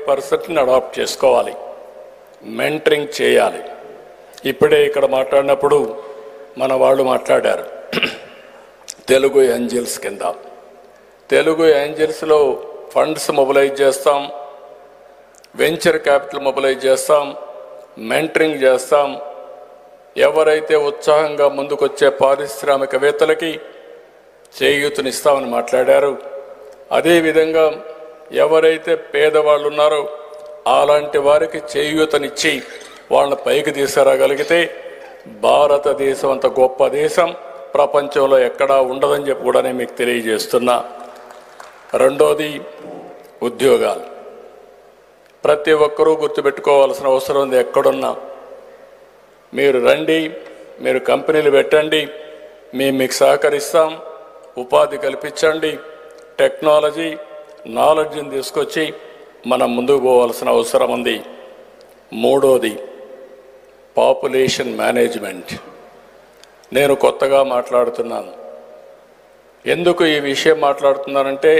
పర్సెంట్ని adapt చేసుకోవాలి, mentoring చేయాలి. ఇప్పుడే ఇక్కడ మాట్లాడినప్పుడు మన వాళ్ళు మాట్లాడారు తెలుగు ఏంజల్స్ కింద. తెలుగు ఏంజల్స్లో ఫండ్స్ మొబిలైజ్ చేస్తాం, వెంచర్ క్యాపిటల్ మొబిలైజ్ చేస్తాం, మెంటరింగ్ చేస్తాం. ఎవరైతే ఉత్సాహంగా ముందుకొచ్చే పారిశ్రామికవేత్తలకి చేయూతనిస్తామని మాట్లాడారు. అదేవిధంగా ఎవరైతే పేదవాళ్ళు ఉన్నారో అలాంటి వారికి చేయూతనిచ్చి వాళ్ళని పైకి తీసుకురాగలిగితే భారతదేశం అంత గొప్ప దేశం ప్రపంచంలో ఎక్కడా ఉండదని చెప్పి కూడా నేను మీకు తెలియజేస్తున్నా. రెండోది ఉద్యోగాలు. ప్రతి ఒక్కరూ గుర్తుపెట్టుకోవాల్సిన అవసరం ఉంది. ఎక్కడున్నా మీరు రండి, మీరు కంపెనీలు పెట్టండి, మేము మీకు సహకరిస్తాం, ఉపాధి కల్పించండి, టెక్నాలజీ నాలెడ్జ్ని తీసుకొచ్చి మనం ముందుకు పోవాల్సిన అవసరం ఉంది. మూడోది పాపులేషన్ మేనేజ్మెంట్. నేను కొత్తగా మాట్లాడుతున్నాను. ఎందుకు ఈ విషయం మాట్లాడుతున్నానంటే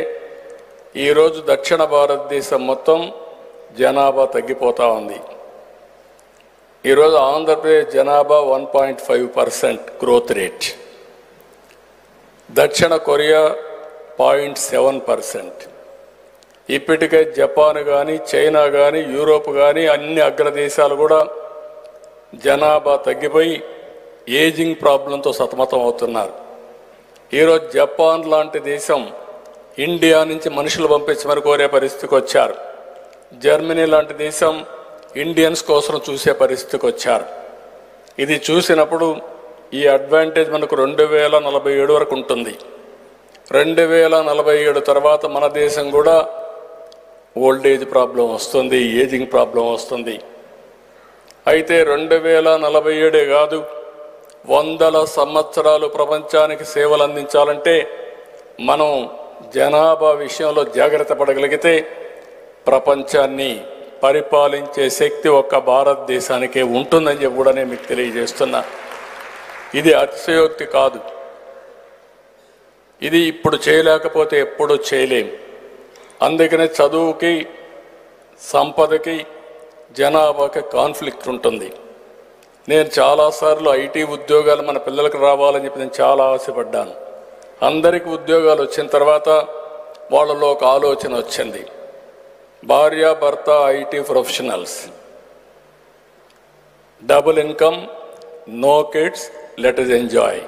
ఈరోజు దక్షిణ భారతదేశం మొత్తం జనాభా తగ్గిపోతూ ఉంది. ఈరోజు ఆంధ్రప్రదేశ్ జనాభా 1.5% గ్రోత్ రేట్, దక్షిణ కొరియా 0.7%. ఇప్పటికే జపాన్ కానీ, చైనా కానీ, యూరోప్ కానీ అన్ని అగ్రదేశాలు కూడా జనాభా తగ్గిపోయి ఏజింగ్ ప్రాబ్లంతో సతమతం అవుతున్నారు. ఈరోజు జపాన్ లాంటి దేశం ఇండియా నుంచి మనుషులు పంపించమని కోరే పరిస్థితికి వచ్చారు. జర్మనీ లాంటి దేశం ఇండియన్స్ కోసం చూసే పరిస్థితికి వచ్చారు. ఇది చూసినప్పుడు ఈ అడ్వాంటేజ్ మనకు 2047 వరకు ఉంటుంది. 2047 తర్వాత మన దేశం కూడా ఓల్డేజ్ ప్రాబ్లం వస్తుంది, ఏజింగ్ ప్రాబ్లం వస్తుంది. అయితే 2047 కాదు, 100 సంవత్సరాలు ప్రపంచానికి సేవలు అందించాలంటే మనం జనాభా విషయంలో జాగ్రత్త పడగలిగితే ప్రపంచాన్ని పరిపాలించే శక్తి ఒక్క భారతదేశానికే ఉంటుందని చెప్పి కూడా నేను మీకు తెలియజేస్తున్నా. ఇది అతిశయోక్తి కాదు. ఇది ఇప్పుడు చేయలేకపోతే ఎప్పుడూ చేయలేం. అందుకనే చదువుకి, సంపదకి, జనాభాకి కాన్ఫ్లిక్ట్ ఉంటుంది. నేను చాలాసార్లు ఐటీ ఉద్యోగాలు మన పిల్లలకు రావాలని చెప్పి నేను చాలా ఆశపడ్డాను. అందరికీ ఉద్యోగాలు వచ్చిన తర్వాత వాళ్ళలో ఒక ఆలోచన వచ్చింది, భార్య భర్త IT professionals, double income, no kids, let us enjoy.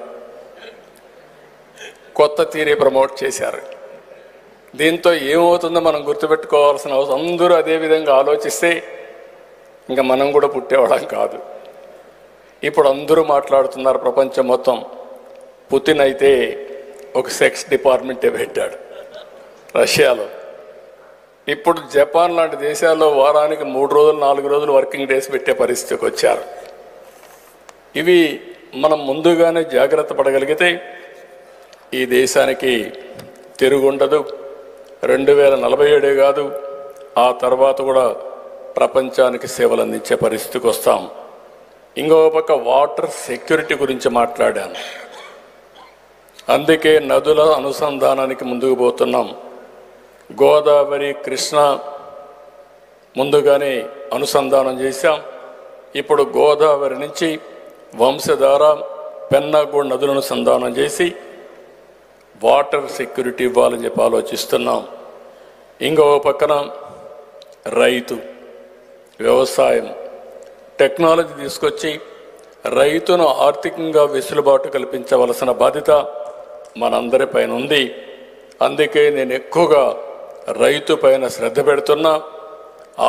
కొత్త థియరీ ప్రమోట్ చేశారు. దీంతో ఏమవుతుందో మనం గుర్తుపెట్టుకోవాల్సిన అవసరం. అందరూ అదే విధంగా ఆలోచిస్తే ఇంకా మనం కూడా పుట్టేవాళ్ళం కాదు. ఇప్పుడు అందరూ మాట్లాడుతున్నారు ప్రపంచం మొత్తం. పుతిన్ అయితే ఒక సెక్స్ డిపార్ట్మెంటే పెట్టాడు రష్యాలో. ఇప్పుడు జపాన్ లాంటి దేశాల్లో వారానికి 3 రోజులు 4 రోజులు వర్కింగ్ డేస్ పెట్టే పరిస్థితికి వచ్చారు. ఇవి మనం ముందుగానే జాగ్రత్త పడగలిగితే ఈ దేశానికి తిరుగుండదు. 2047 కాదు, ఆ తర్వాత కూడా ప్రపంచానికి సేవలు అందించే పరిస్థితికి వస్తాం. ఇంకో పక్క వాటర్ సెక్యూరిటీ గురించి మాట్లాడాను. అందుకే నదుల అనుసంధానానికి ముందుకు పోతున్నాం. గోదావరి, కృష్ణ ముందుగానే అనుసంధానం చేశాం. ఇప్పుడు గోదావరి నుంచి వంశధార, పెన్నా కూడా నదులను అనుసంధానం చేసి వాటర్ సెక్యూరిటీ ఇవ్వాలని చెప్పి ఆలోచిస్తున్నాం. ఇంకో పక్కన రైతు, వ్యవసాయం, టెక్నాలజీ తీసుకొచ్చి రైతును ఆర్థికంగా వెసులుబాటు కల్పించవలసిన బాధ్యత మనందరిపైన ఉంది. అందుకే నేను ఎక్కువగా రైతు పైన శ్రద్ధ పెడుతున్నా.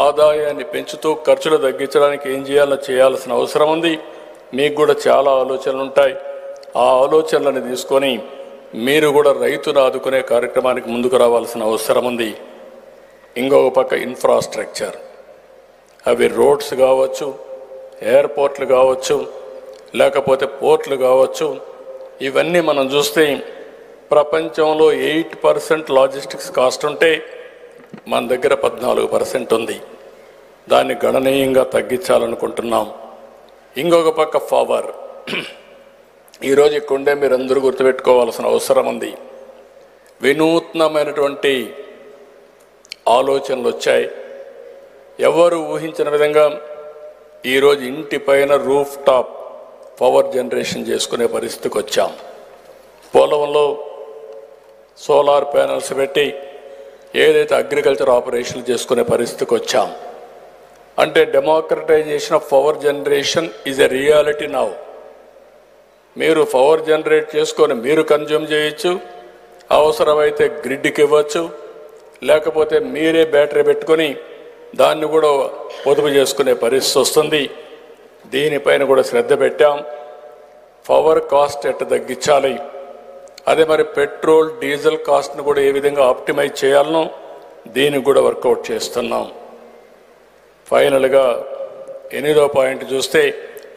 ఆదాయాన్ని పెంచుతూ ఖర్చులు తగ్గించడానికి ఏం చేయాలో చేయాల్సిన అవసరం ఉంది. మీకు కూడా చాలా ఆలోచనలు ఉంటాయి. ఆ ఆలోచనలను తీసుకొని మీరు కూడా రైతును ఆదుకునే కార్యక్రమానికి ముందుకు రావాల్సిన అవసరం ఉంది. ఇంకొక పక్క ఇన్ఫ్రాస్ట్రక్చర్, అవి రోడ్స్ కావచ్చు, ఎయిర్పోర్ట్లు కావచ్చు, లేకపోతే పోర్ట్లు కావచ్చు. ఇవన్నీ మనం చూస్తే ప్రపంచంలో 8% లాజిస్టిక్స్ కాస్ట్ ఉంటే మన దగ్గర 14% ఉంది. దాన్ని గణనీయంగా తగ్గించాలనుకుంటున్నాం. ఇంకొక పక్క పవర్. ఈరోజు ఇక్కడే మీరు అందరూ గుర్తుపెట్టుకోవాల్సిన అవసరం ఉంది. వినూత్నమైనటువంటి ఆలోచనలు వచ్చాయి. ఎవరు ఊహించిన విధంగా ఈరోజు ఇంటి పైన రూఫ్ టాప్ పవర్ జనరేషన్ చేసుకునే పరిస్థితికి వచ్చాం. పొలంలో సోలార్ ప్యానల్స్ పెట్టి ఏదైతే అగ్రికల్చర్ ఆపరేషన్లు చేసుకునే పరిస్థితికి వచ్చాం. అంటే democratisation of power generation is a reality now. మీరు పవర్ జనరేట్ చేసుకొని మీరు కన్జ్యూమ్ చేయొచ్చు, అవసరమైతే గ్రిడ్కి ఇవ్వచ్చు, లేకపోతే మీరే బ్యాటరీ పెట్టుకొని దాన్ని కూడా పొదుపు చేసుకునే పరిస్థితి వస్తుంది. దీనిపైన కూడా శ్రద్ధ పెట్టాం. పవర్ కాస్ట్ ఎట్ట తగ్గించాలి, అదే మరి పెట్రోల్ డీజిల్ కాస్ట్ను కూడా ఏ విధంగా ఆప్టిమైజ్ చేయాలనో దీనికి కూడా వర్కౌట్ చేస్తున్నాం. ఫైనల్గా 8వ పాయింట్ చూస్తే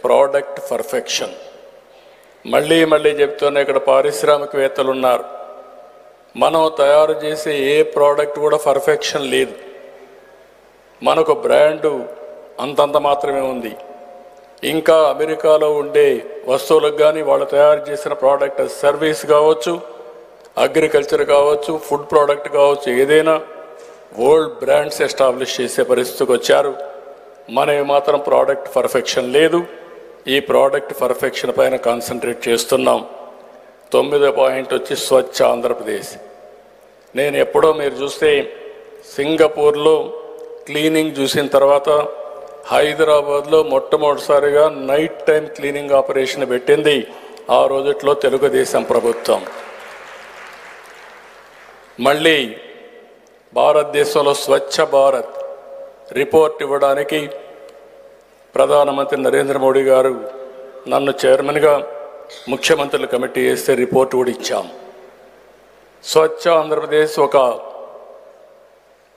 ప్రోడక్ట్ పర్ఫెక్షన్. మళ్ళీ చెప్తున్నా, ఇక్కడ పారిశ్రామికవేత్తలు ఉన్నారు. మనం తయారు చేసే ఏ ప్రోడక్ట్ కూడా పర్ఫెక్షన్ లేదు. మనకు బ్రాండు అంతంత మాత్రమే ఉంది. ఇంకా అమెరికాలో ఉండే వస్తువులకు కానీ వాళ్ళు తయారు చేసిన ప్రోడక్ట్ సర్వీస్ కావచ్చు, అగ్రికల్చర్ కావచ్చు, ఫుడ్ ప్రోడక్ట్ కావచ్చు, ఏదైనా వరల్డ్ బ్రాండ్స్ ఎస్టాబ్లిష్ చేసే పరిస్థితికి వచ్చారు. మనవి మాత్రం ప్రోడక్ట్ పర్ఫెక్షన్ లేదు. ఈ ప్రోడక్ట్ పర్ఫెక్షన్ పైన కాన్సన్ట్రేట్ చేస్తున్నాం. 9వ పాయింట్ వచ్చి స్వచ్ఛ ఆంధ్రప్రదేశ్. నేను ఎప్పుడో మీరు చూస్తే సింగపూర్లో క్లీనింగ్ చూసిన తర్వాత హైదరాబాద్లో మొట్టమొదటిసారిగా నైట్ టైం క్లీనింగ్ ఆపరేషన్ పెట్టింది ఆ రోజుట్లో తెలుగుదేశం ప్రభుత్వం. మళ్ళీ భారతదేశంలో స్వచ్ఛ భారత్ రిపోర్ట్ ఇవ్వడానికి ప్రధానమంత్రి నరేంద్ర మోడీ గారు నన్ను చైర్మన్గా ముఖ్యమంత్రుల కమిటీ వేస్తే రిపోర్ట్ కూడా ఇచ్చాం. స్వచ్ఛ ఆంధ్రప్రదేశ్ ఒక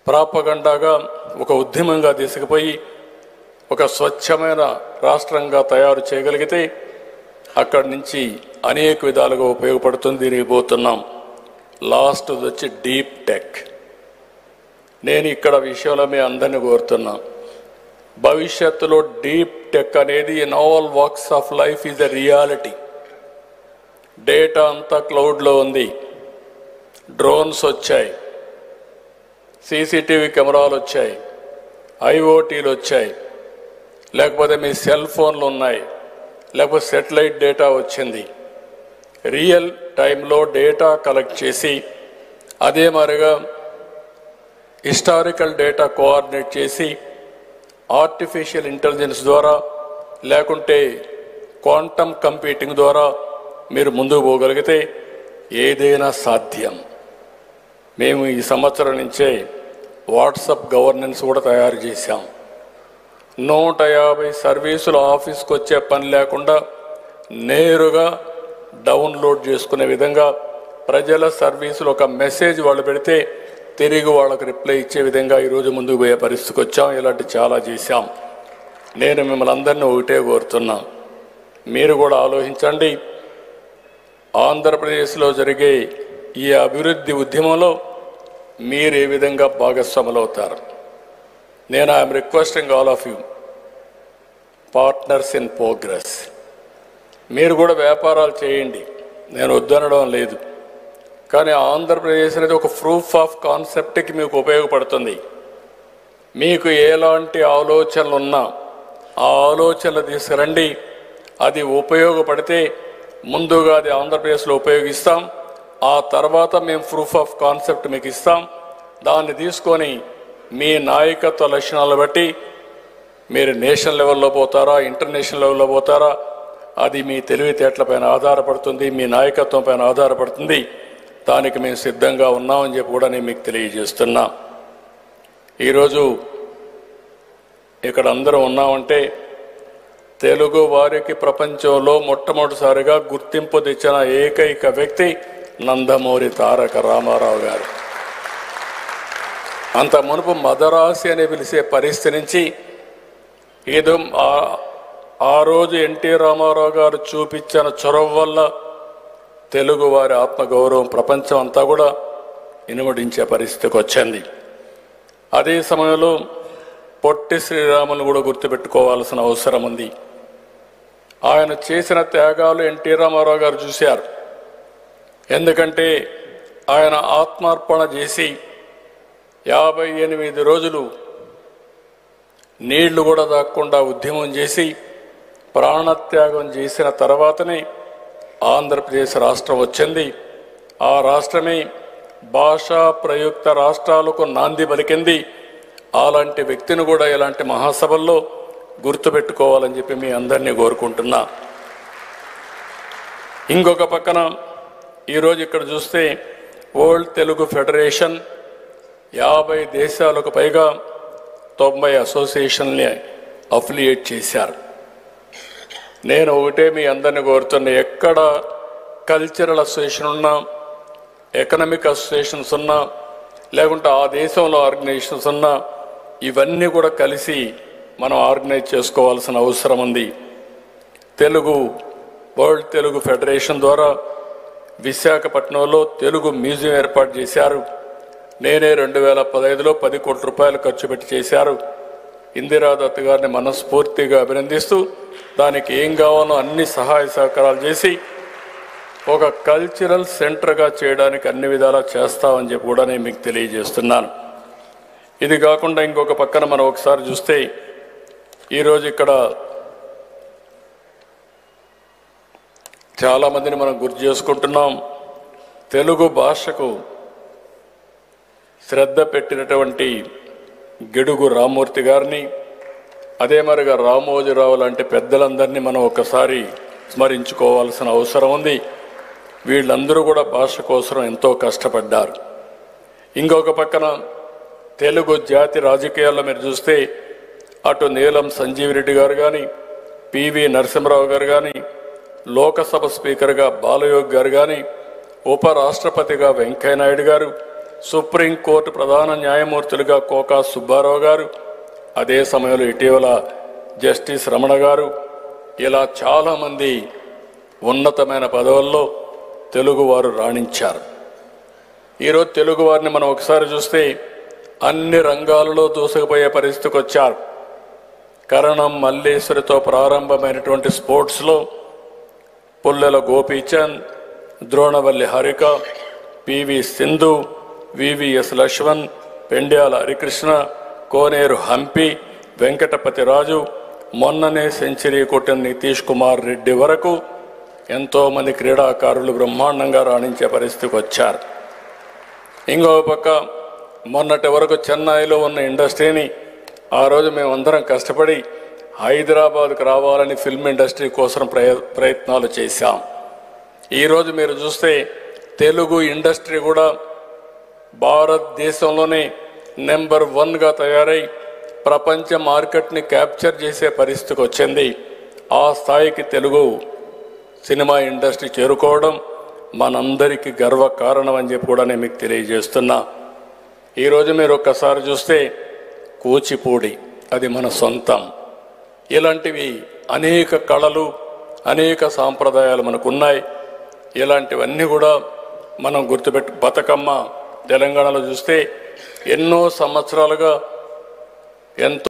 ప్రాపగండాగా, ఒక ఉద్యమంగా తీసుకుపోయి ఒక స్వచ్ఛమైన రాష్ట్రంగా తయారు చేయగలిగితే అక్కడి నుంచి అనేక విధాలుగా ఉపయోగపడుతుంది. దీనికి పోతున్నాం. లాస్ట్ వచ్చి డీప్ టెక్. నేను ఇక్కడ విషయంలో మీ అందరినీ కోరుతున్నా, భవిష్యత్తులో డీప్ టెక్ అనేది in all walks of life is a reality. Data అంతా క్లౌడ్లో ఉంది. డ్రోన్స్ వచ్చాయి, సీసీటీవీ కెమెరాలు వచ్చాయి, ఐఓటీలు వచ్చాయి, లేకపోతే మీ సెల్ ఫోన్లు ఉన్నాయి, లేకపోతే సెటిలైట్ డేటా వచ్చింది. రియల్ టైంలో డేటా కలెక్ట్ చేసి అదే మరిగా హిస్టారికల్ డేటా కోఆర్డినేట్ చేసి ఆర్టిఫిషియల్ ఇంటెలిజెన్స్ ద్వారా లేకుంటే క్వాంటమ్ కంప్యూటింగ్ ద్వారా మీరు ముందుకు పోగలిగితే ఏదైనా సాధ్యం. మేము ఈ సంవత్సరం నుంచే వాట్సాప్ గవర్నెన్స్ కూడా తయారు చేశాం. 150 సర్వీసులు ఆఫీస్కి వచ్చే పని లేకుండా నేరుగా డౌన్లోడ్ చేసుకునే విధంగా ప్రజల సర్వీసులు ఒక మెసేజ్ వాళ్ళు పెడితే తిరిగి వాళ్ళకు రిప్లై ఇచ్చే విధంగా ఈరోజు ముందుకు పోయే పరిస్థితికి వచ్చాం. ఇలాంటి చాలా చేశాం. నేను మిమ్మల్ని అందరినీ ఒకటే కోరుతున్నా, మీరు కూడా ఆలోచించండి. ఆంధ్రప్రదేశ్లో జరిగే ఈ అభివృద్ధి ఉద్యమంలో మీరు ఏ విధంగా భాగస్వాములు అవుతారు. నేను I'm requesting all of you partners in progress. మీరు కూడా వ్యాపారాలు చేయండి, నేను వద్దనడం లేదు. కానీ ఆంధ్రప్రదేశ్ అనేది ఒక ప్రూఫ్ ఆఫ్ కాన్సెప్ట్కి మీకు ఉపయోగపడుతుంది. మీకు ఎలాంటి ఆలోచనలు ఉన్నా ఆ ఆలోచనలు తీసుకురండి. అది ఉపయోగపడితే ముందుగా అది ఆంధ్రప్రదేశ్లో ఉపయోగిస్తాం. ఆ తర్వాత మేము ప్రూఫ్ ఆఫ్ కాన్సెప్ట్ మీకు ఇస్తాం. దాన్ని తీసుకొని మీ నాయకత్వ లక్షణాలు బట్టి మీరు నేషనల్ లెవెల్లో పోతారా, ఇంటర్నేషనల్ లెవెల్లో పోతారా, అది మీ తెలివితేటలపైన ఆధారపడుతుంది, మీ నాయకత్వం పైన ఆధారపడుతుంది. దానికి మేము సిద్ధంగా ఉన్నామని చెప్పి కూడా నేను మీకు తెలియజేస్తున్నా. ఈరోజు ఇక్కడ అందరం ఉన్నామంటే తెలుగు వారికి ప్రపంచంలో మొట్టమొదటిసారిగా గుర్తింపు తెచ్చిన ఏకైక వ్యక్తి నందమూరి తారక రామారావు గారు. అంత మునుపు మదరాసి అని పిలిచే పరిస్థితి నుంచి ఏదో ఆ రోజు ఎన్టీ రామారావు గారు చూపించిన చొరవ వల్ల తెలుగు వారి ఆత్మగౌరవం ప్రపంచం అంతా కూడా ఇనుమడించే పరిస్థితికి వచ్చింది. అదే సమయంలో పొట్టి శ్రీరాములు కూడా గుర్తుపెట్టుకోవాల్సిన అవసరం ఉంది. ఆయన చేసిన త్యాగాలు ఎన్టీ రామారావు గారు చూశారు. ఎందుకంటే ఆయన ఆత్మార్పణ చేసి 58 రోజులు నీళ్లు కూడా దాక్కుండా ఉద్యమం చేసి ప్రాణత్యాగం చేసిన తర్వాతనే ఆంధ్రప్రదేశ్ రాష్ట్రం వచ్చింది. ఆ రాష్ట్రమే భాషా ప్రయుక్త రాష్ట్రాలకు నాంది పలికింది. అలాంటి వ్యక్తిని కూడా ఇలాంటి మహాసభల్లో గుర్తుపెట్టుకోవాలని చెప్పి మీ అందరినీ కోరుకుంటున్నా. ఇంకొక పక్కన ఈరోజు ఇక్కడ చూస్తే వరల్డ్ తెలుగు ఫెడరేషన్ 50 దేశాలకు పైగా 90 అసోసియేషన్ని అఫిలియేట్ చేశారు. నేను ఒకటే మీ అందరినీ కోరుతున్నా, ఎక్కడ కల్చరల్ అసోసియేషన్ ఉన్నా, ఎకనామిక్ అసోసియేషన్స్ ఉన్నా, లేకుంటే ఆ దేశంలో ఆర్గనైజేషన్స్ ఉన్నా, ఇవన్నీ కూడా కలిసి మనం ఆర్గనైజ్ చేసుకోవాల్సిన అవసరం ఉంది. వరల్డ్ తెలుగు ఫెడరేషన్ ద్వారా విశాఖపట్నంలో తెలుగు మ్యూజియం ఏర్పాటు చేశారు. నేనే 2015లో 10 కోట్ల రూపాయలు ఖర్చు పెట్టి చేశారు. ఇందిరాదత్ గారిని మనస్ఫూర్తిగా అభినందిస్తూ దానికి ఏం కావాలో అన్ని సహాయ సహకారాలు చేసి ఒక కల్చరల్ సెంటర్గా చేయడానికి అన్ని విధాలా చేస్తామని చెప్పి కూడా నేను మీకు తెలియజేస్తున్నాను. ఇది కాకుండా ఇంకొక పక్కన మనం ఒకసారి చూస్తే ఈరోజు ఇక్కడ చాలామందిని మనం గుర్తు చేసుకుంటున్నాం. తెలుగు భాషకు శ్రద్ధ పెట్టినటువంటి గిడుగు రామ్మూర్తి గారిని, అదే మరిగా రామోజీరావు లాంటి పెద్దలందరినీ మనం ఒకసారి స్మరించుకోవాల్సిన అవసరం ఉంది. వీళ్ళందరూ కూడా భాష కోసం ఎంతో కష్టపడ్డారు. ఇంకొక పక్కన తెలుగు జాతి రాజకీయాల్లో మీరు చూస్తే అటు నీలం సంజీవిరెడ్డి గారు కానీ, పివి నరసింహరావు గారు కానీ, లోకసభ స్పీకర్గా బాలయోగి గారు కానీ, ఉపరాష్ట్రపతిగా వెంకయ్యనాయుడు గారు, సుప్రీంకోర్టు ప్రధాన న్యాయమూర్తులుగా కోకా సుబ్బారావు గారు, అదే సమయంలో ఇటీవల జస్టిస్ రమణ గారు, ఇలా చాలామంది ఉన్నతమైన పదవుల్లో తెలుగువారు రాణించారు. ఈరోజు తెలుగువారిని మనం ఒకసారి చూస్తే అన్ని రంగాలలో దూసుకుపోయే పరిస్థితికి వచ్చారు. కరణం మల్లేశ్వరితో ప్రారంభమైనటువంటి స్పోర్ట్స్లో పుల్లెల గోపీచంద్, ద్రోణవల్లి హారిక, పివి సింధు, వివిఎస్ లక్ష్మణ్, పెండ్యాల హరికృష్ణ, కోనేరు హంపి, వెంకటపతి రాజు, మొన్ననే సెంచరీ కొట్టిన నితీష్ కుమార్ రెడ్డి వరకు ఎంతోమంది క్రీడాకారులు బ్రహ్మాండంగా రాణించే పరిస్థితికి వచ్చారు. ఇంకో పక్క మొన్నటి వరకు చెన్నైలో ఉన్న ఇండస్ట్రీని ఆ రోజు మేమందరం కష్టపడి హైదరాబాద్కు రావాలని ఫిల్మ్ ఇండస్ట్రీ కోసం ప్రయత్నాలు చేశాం. ఈరోజు మీరు చూస్తే తెలుగు ఇండస్ట్రీ కూడా భారతదేశంలోనే నెంబర్ 1గా తయారై ప్రపంచ మార్కెట్ని క్యాప్చర్ చేసే పరిస్థితికి వచ్చింది. ఆ స్థాయికి తెలుగు సినిమా ఇండస్ట్రీ చేరుకోవడం మనందరికీ గర్వకారణం అని చెప్పి కూడా నేను మీకు తెలియజేస్తున్నా. ఈరోజు మీరు ఒక్కసారి చూస్తే కూచిపూడి అది మన సొంతం. ఇలాంటివి అనేక కళలు, అనేక సాంప్రదాయాలు మనకున్నాయి. ఇలాంటివన్నీ కూడా మనం బతుకమ్మ తెలంగాణలో చూస్తే ఎన్నో సంవత్సరాలుగా ఎంతో